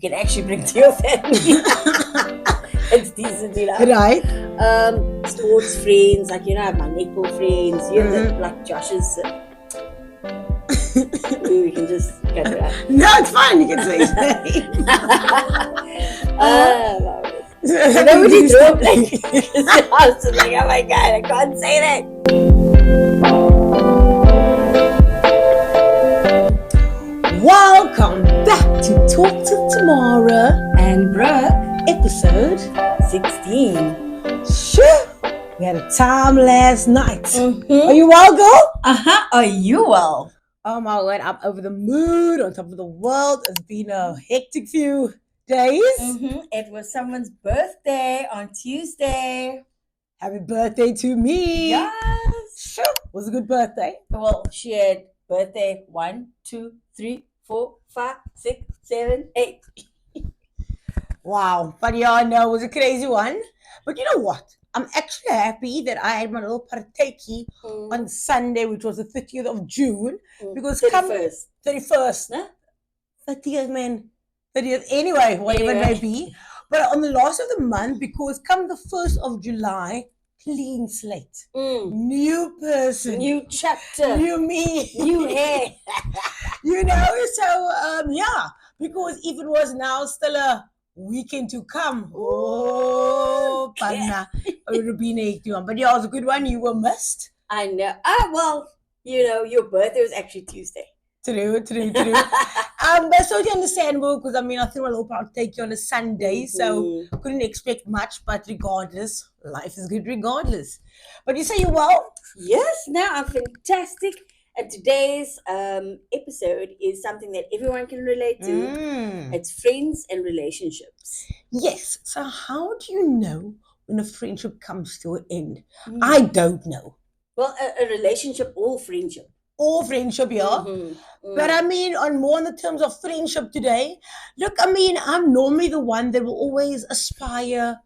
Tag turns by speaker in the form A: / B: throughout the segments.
A: you can actually bring to your family. It's decent enough.
B: Right.
A: Sports friends, like, I have my netball friends, like Josh's. We can just cut it out.
B: No, it's fine. You can say his name.
A: Nobody threw up like I was like, oh my god, I can't say that.
B: Welcome back to Talk to Tamara
A: And Brooke,
B: episode
A: 16.
B: Sure. We had a time last night.
A: Mm-hmm.
B: Are you well, girl?
A: Are you well?
B: Oh my word, I'm over the moon, on top of the world. It's been a hectic few days.
A: Mm-hmm. It was someone's birthday on Tuesday.
B: Happy birthday to me.
A: Yes.
B: Sure. It was a good birthday.
A: Well, she had birthday 1, 2, 3, 4, 5, 6, 7, 8.
B: Wow. But yeah, I know it was a crazy one. But you know what? I'm actually happy that I had my little partakey on Sunday, which was the 30th of June. Because 31st.
A: Huh?
B: 30th, man. 30th. Anyway, whatever it may be. But on the last of the month, because come the 1st of July, clean slate. New person.
A: New chapter.
B: New me.
A: New hair.
B: So, yeah. Because if it was now still a weekend to come, Panna, it would have been a 81. But yeah, it was a good one. You were missed.
A: I know. Well, your birthday was actually Tuesday.
B: True. But so understandable because I threw a little partake on a Sunday, so couldn't expect much. But regardless, life is good regardless. But you say you're well?
A: Yes, now I'm fantastic. And today's episode is something that everyone can relate to. It's friends and relationships.
B: Yes. So how do you know when a friendship comes to an end? I don't know.
A: Well, a relationship or friendship.
B: All friendship, yeah. But on the terms of friendship today, look, I'm normally the one that will always aspire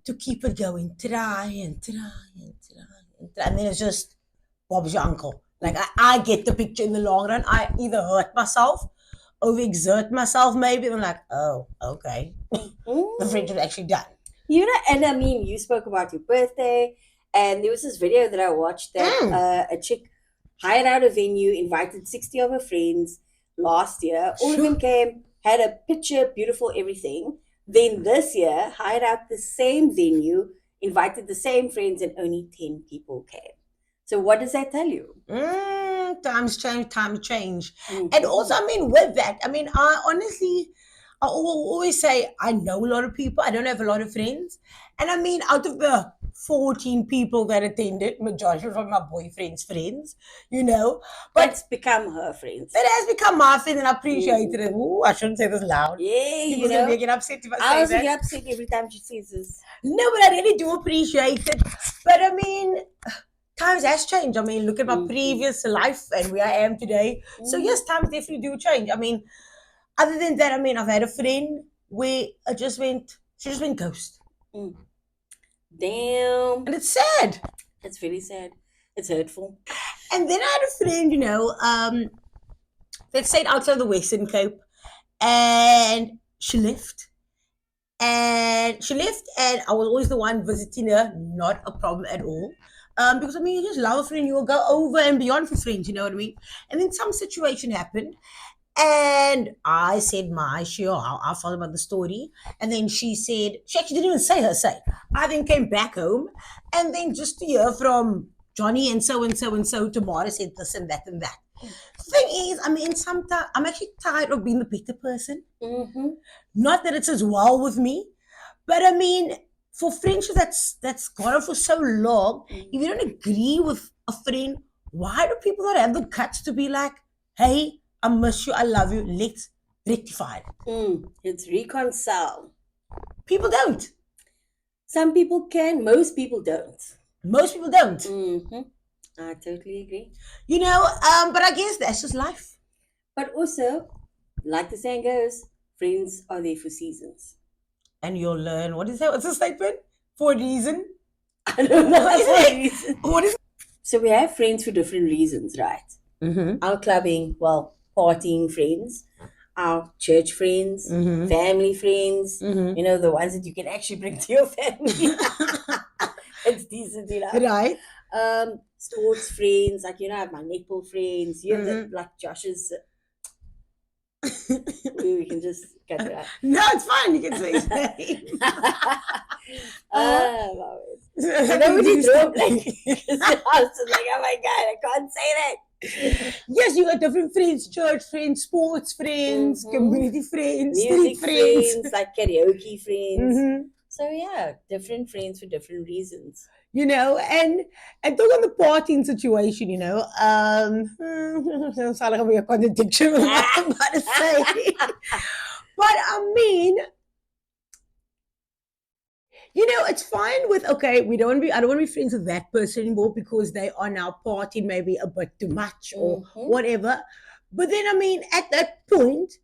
B: to keep it going. Try. And then it's just Bob's your uncle. Like, I get the picture in the long run. I either hurt myself, overexert myself maybe. And I'm like, oh, okay. The friendship's actually done.
A: You spoke about your birthday. And there was this video that I watched that a chick hired out a venue, invited 60 of her friends last year. All of them came, had a picture, beautiful, everything. Then this year, hired out the same venue, invited the same friends, and only 10 people came. So what does that tell you?
B: Times change. And also, with that, I honestly, I always say I know a lot of people. I don't have a lot of friends. And out of the 14 people that attended, majority were my boyfriend's friends, But
A: that's become her friends.
B: That has become my friend, and I appreciated it. Ooh, I shouldn't say this loud.
A: Yeah,
B: People gonna get upset if I say
A: was
B: that.
A: get upset every time she says this.
B: No, but I really do appreciate it. But times has changed. Look at my previous life and where I am today. So yes, times definitely do change. Other than that, I've had a friend where she just went ghost.
A: Damn.
B: And it's sad.
A: It's very sad. It's hurtful.
B: And then I had a friend, that stayed outside the Western Cape, and she left. And I was always the one visiting her, not a problem at all. Because you just love a friend, you will go over and beyond for friends, you know what I mean? And then some situation happened, and I said I found about the story, and then she actually didn't even say her side. I then came back home, and then just to hear from Johnny and so tomorrow said this and that and that. The thing is, sometimes I'm actually tired of being the bitter person. Not that it's as well with me, but for friendship that's gone on for so long, if you don't agree with a friend, why do people not have the guts to be like, hey, I miss you, I love you, let's rectify it?
A: It's reconcile.
B: People don't.
A: Some people can, most people don't. I totally agree.
B: But I guess that's just life.
A: But also, like the saying goes, friends are there for seasons.
B: And you'll learn, what is that? What's the statement? For a reason?
A: I don't know. For a reason. What is it? So we have friends for different reasons, right? Our clubbing, partying friends. our church friends, family friends, the ones that you can actually bring to your family. It's decent enough.
B: Right.
A: Sports friends, like, I have my netball friends. You have like Josh's. We can just cut it out.
B: No, it's fine. You can say his name.
A: Nobody threw up like, I was just like, oh my God, I can't say that.
B: Yes, you got different friends, church friends, sports friends, community friends,
A: music
B: street
A: friends, like karaoke friends. So yeah, different friends for different reasons.
B: And talk on the partying situation, sounds like a contradiction with what I'm about to say. But I mean, it's fine with, okay, I don't want to be friends with that person anymore because they are now partying maybe a bit too much or whatever. But then, I mean, at that point,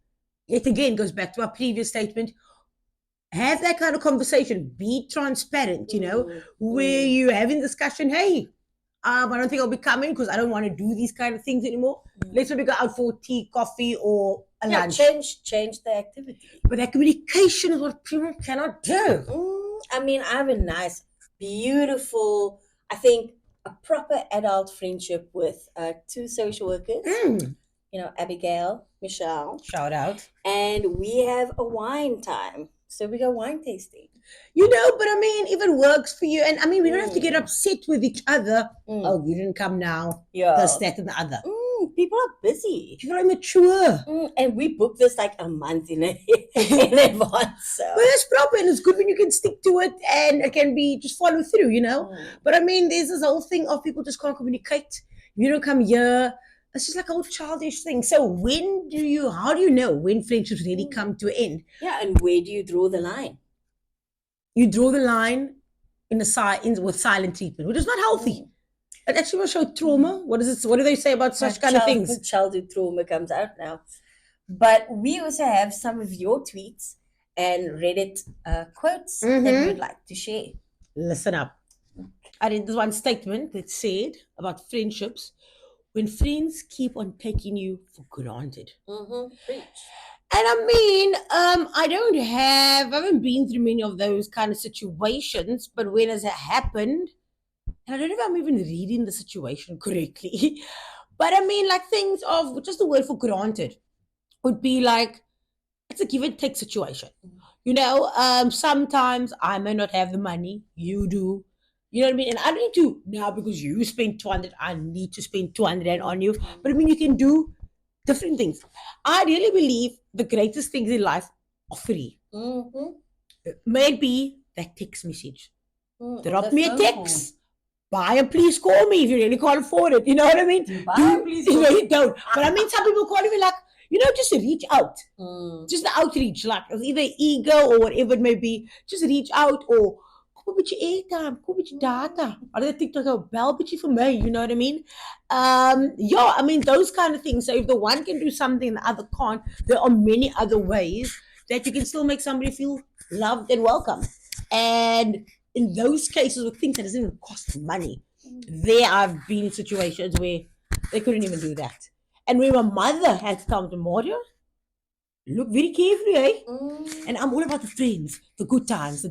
B: it again goes back to our previous statement. Have that kind of conversation. Be transparent, where you're having discussion. Hey, I don't think I'll be coming because I don't want to do these kind of things anymore. Let's maybe go out for tea, coffee, or a lunch.
A: Change the activity.
B: But that communication is what people cannot do.
A: I mean, I have a nice, beautiful, I think, a proper adult friendship with two social workers. Abigail, Michelle.
B: Shout out.
A: And we have a wine time. So we go wine tasting.
B: But I mean, if it works for you, and I mean, we don't have to get upset with each other. Oh, you didn't come now.
A: Yeah.
B: This, that, and the other.
A: People are busy.
B: People are immature.
A: And we book this like a month in advance. So.
B: But that's proper, and it's good when you can stick to it and it can be just follow through, But I mean, there's this whole thing of people just can't communicate. You don't come here. It's just like a whole childish thing. So how do you know when friendships really come to an end?
A: Yeah, and where do you draw the line?
B: You draw the line with silent treatment, which is not healthy. It actually will show trauma. What is it? What do they say about such kind of things?
A: Childhood trauma comes out now. But we also have some of your tweets and Reddit quotes that we'd like to share.
B: Listen up. I read this one statement that said about friendships. When friends keep on taking you for granted.
A: Preach.
B: And I mean, I haven't been through many of those kind of situations, but when has it happened? And I don't know if I'm even reading the situation correctly, but I mean, like things of just the word for granted would be like, it's a give and take situation. Sometimes I may not have the money, you do. You know what I mean? And I don't need to now because you spend 200, I need to spend 200 on you. But I mean, you can do different things. I really believe the greatest things in life are free. Maybe that text message. Drop me a text. Buy and please call me if you really can't afford it. You know what I mean? You don't. But I mean, some people call me like, just reach out. Just the outreach, like either ego or whatever it may be. Just reach out or koop 'n bietjie airtime, koop 'n bietjie data. Hulle TikTok ou bel bietjie vir my, you know what I mean? I mean those kind of things. So if the one can do something and the other can't, there are many other ways that you can still make somebody feel loved and welcome. And in those cases with things that doesn't even cost money, there I've been in situations where they couldn't even do that. And when my mother had to come to Moria, look very carefully, eh? And I'm all about the friends, the good times,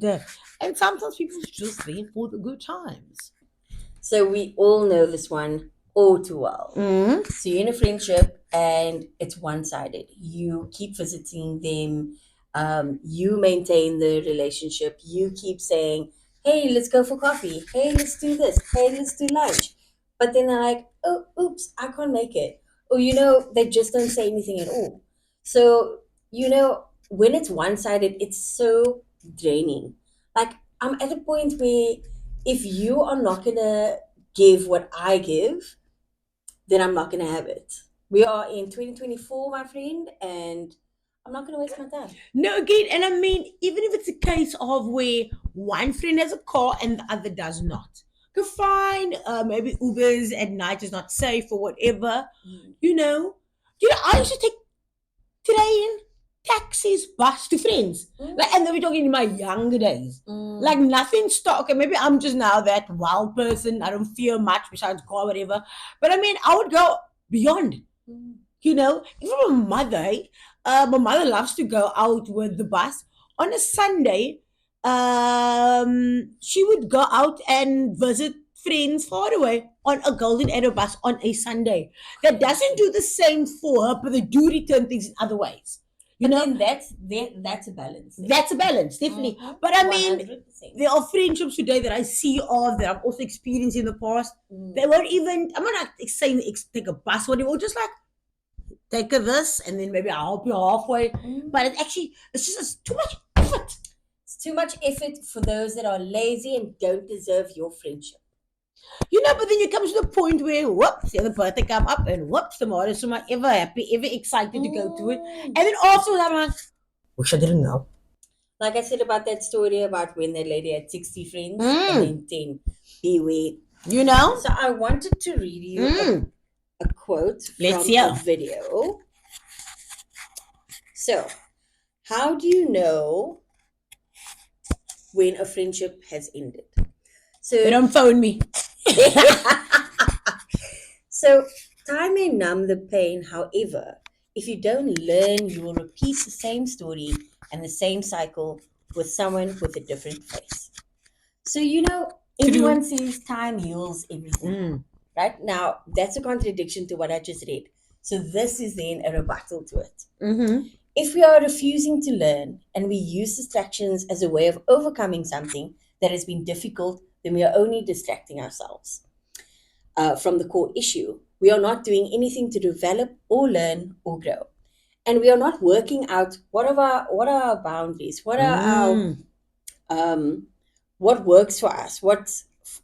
B: and sometimes people just there for the good times.
A: So we all know this one all too well. So you're in a friendship and it's one-sided. You keep visiting them. You maintain the relationship. You keep saying, hey, let's go for coffee. Hey, let's do this. Hey, let's do lunch. But then they're like, oh, oops, I can't make it. Or, they just don't say anything at all. So, when it's one-sided, it's so draining. Like, I'm at a point where if you are not going to give what I give, then I'm not going to have it. We are in 2024, my friend, and I'm not going to waste my time.
B: No, again, and I mean, even if it's a case of where one friend has a car and the other does not. Go fine, maybe Ubers at night is not safe or whatever. I used to take train, taxis, bus to friends. And then we're talking in my younger days. Like nothing stock. Okay, maybe I'm just now that wild person. I don't fear much besides God, whatever. But I mean, I would go beyond. Even my mother, My mother loves to go out with the bus. On a Sunday, she would go out and visit friends far away on a golden arrow bus on a Sunday. That doesn't do the same for her, but they do return things in other ways.
A: But then that's a balance.
B: That's a balance, definitely. But I mean,
A: 100%.
B: there are friendships today that I see of that I've also experienced in the past. They weren't even, I'm not saying take a bus, whatever, just like take a this and then maybe I'll help you halfway. But it's too much effort.
A: It's too much effort for those that are lazy and don't deserve your friendship.
B: But then you come to the point where, whoops, the other birthday come up and whoops, tomorrow is not ever happy, ever excited to go to it. And then afterwards I'm like, wish I didn't know.
A: Like I said about that story about when that lady had 60 friends and then 10. Beware. So I wanted to read you a quote from the video. So, how do you know when a friendship has ended? So
B: they don't phone me.
A: So, time may numb the pain. However, if you don't learn, you will repeat the same story and the same cycle with someone with a different face. So, everyone says time heals everything. Right? Now, that's a contradiction to what I just read. So, this is then a rebuttal to it. If we are refusing to learn and we use distractions as a way of overcoming something that has been difficult, then we are only distracting ourselves from the core issue. We are not doing anything to develop or learn or grow. And we are not working out what are our boundaries, what are our what works for us,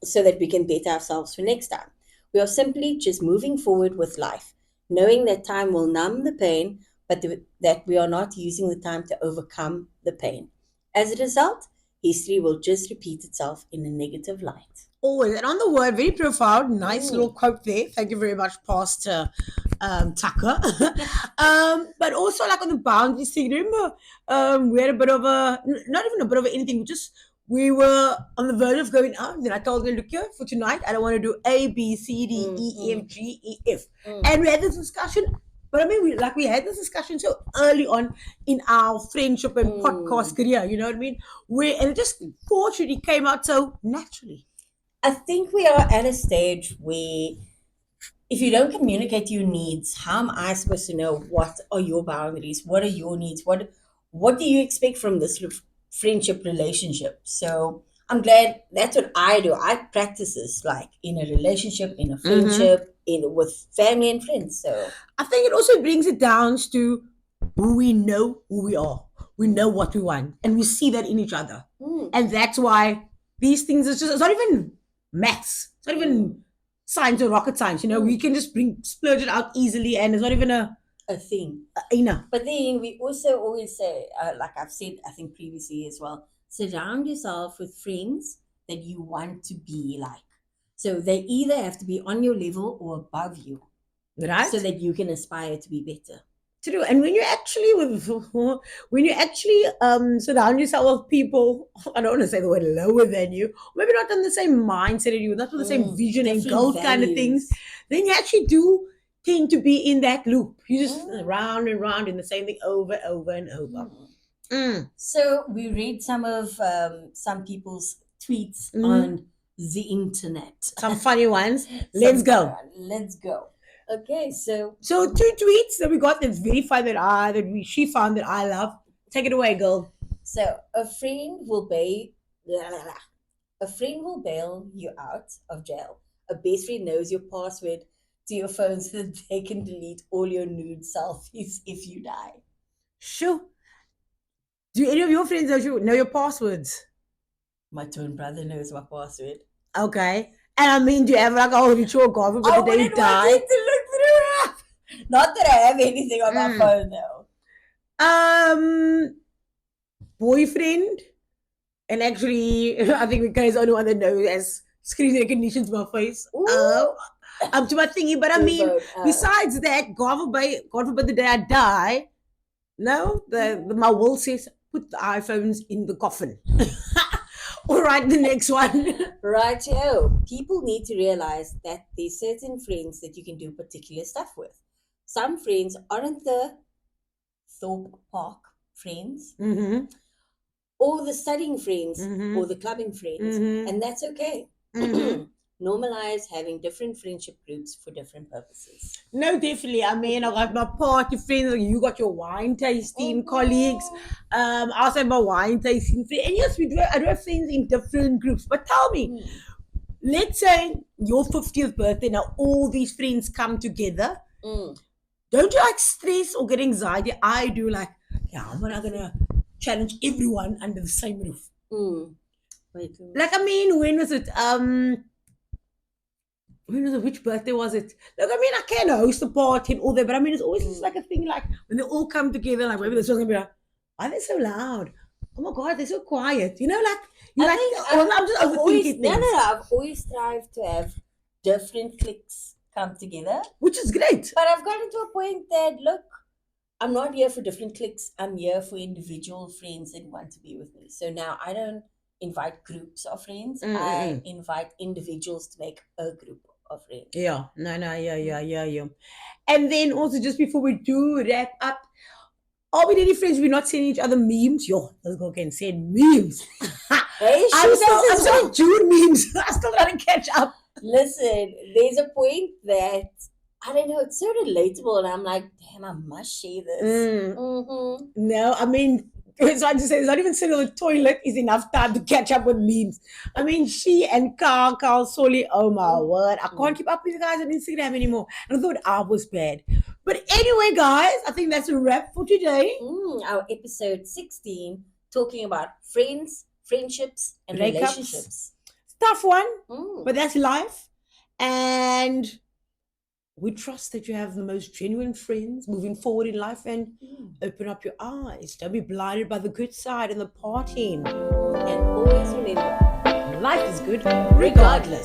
A: so that we can better ourselves for next time. We are simply just moving forward with life, knowing that time will numb the pain, but that we are not using the time to overcome the pain. As a result, history will just repeat itself in a negative light.
B: Always. And on the word, very profound, nice little quote there. Thank you very much, Pastor Tucker. But also like on the boundaries thing, remember we had a bit of not even a bit of anything, we were on the verge of going out. Then I told her, look here, for tonight, I don't want to do A, B, C, D, E, F, G, E, F. And we had this discussion. But I mean, we had this discussion so early on in our friendship and podcast career, you know what I mean? And it just fortunately came out so naturally.
A: I think we are at a stage where if you don't communicate your needs, how am I supposed to know what are your boundaries? What are your needs? What do you expect from this friendship relationship? So I'm glad that's what I do. I practice this like in a relationship, in a friendship, with family and friends. So
B: I think it also brings it down to who we know who we are. We know what we want and we see that in each other. And that's why these things it's not even maths. It's not even science or rocket science. We can just splurge it out easily and it's not even a
A: thing.
B: But
A: then we also always say, like I've said, I think previously as well, surround yourself with friends that you want to be like. So they either have to be on your level or above you.
B: Right.
A: So that you can aspire to be better.
B: True. And when you actually surround yourself with people, I don't want to say the word lower than you, maybe not on the same mindset as you, not with the same vision and goal kind of things, then you actually do tend to be in that loop. You just round and round in the same thing over and over.
A: So we read some of some people's tweets on the internet.
B: Some funny ones. Let's go.
A: Okay, so
B: 2 tweets that we got that's very fun she found that I love. Take it away, girl.
A: So a friend will bail you out of jail. A best friend knows your password to your phone so that they can delete all your nude selfies if you die.
B: Sure. Do any of your friends know your passwords?
A: My twin brother knows my password.
B: Okay. And I mean, do you have like a whole ritual God but the day you die?
A: I wouldn't want to look through it. Not that I have anything on my phone though.
B: Boyfriend. And actually, I think Mika is the only one that knows as screen recognition to my face. To my thingy. But I mean, besides that, God forbid the day I die, no, my will says put the iPhones in the coffin. All right, the next one.
A: Right, people need to realize that there's certain friends that you can do particular stuff with. Some friends aren't the Thorpe Park friends,
B: Mm-hmm.
A: or the studying friends,
B: Mm-hmm.
A: or the clubbing friends,
B: Mm-hmm.
A: and that's okay.
B: Mm-hmm.
A: Normalize having different friendship groups for different purposes.
B: No, definitely. I mean, I got my party friends. You got your wine tasting colleagues. I also have my wine tasting friends. And yes, I do have friends in different groups. But tell me, let's say your 50th birthday, now all these friends come together. Don't you like stress or get anxiety? I do, like, yeah, how am I gonna challenge everyone under the same roof?
A: Wait,
B: Like, I mean, when was it? Which birthday was it? Like, I mean, I can host a party and all that, but I mean, it's always just like a thing, like when they all come together, like maybe this one's gonna be like, why are they so loud? Oh my god, they're so quiet. You know, like you
A: I
B: like.
A: think
B: I'm just overthinking things,
A: I've always strived to have different cliques come together,
B: which is great.
A: but I've gotten to a point that, look, I'm not here for different cliques. I'm here for individual friends that want to be with me. So now I don't invite groups of friends. I invite individuals to make a group of friends.
B: Yeah, no, yeah. And then also, just before we do wrap up, are we any friends? We're not sending each other memes. Yo, let's go again. Send memes.
A: Hey,
B: I'm still June memes. I'm still trying to catch up.
A: Listen, there's a point that I don't know, it's so relatable, and I'm like, damn, I must share this.
B: No, I mean, it's hard to say, it's not even sitting on the toilet is enough time to catch up with memes. I mean, she and Carl Soli, oh my word, I can't keep up with you guys on Instagram anymore. And I thought I was bad. But anyway, guys, I think that's a wrap for today.
A: Our episode 16, talking about friends, friendships, and relationships.
B: Tough one, but that's life. And we trust that you have the most genuine friends moving forward in life, and open up your eyes. Don't be blinded by the good side and the partying.
A: And always remember,
B: life is good regardless.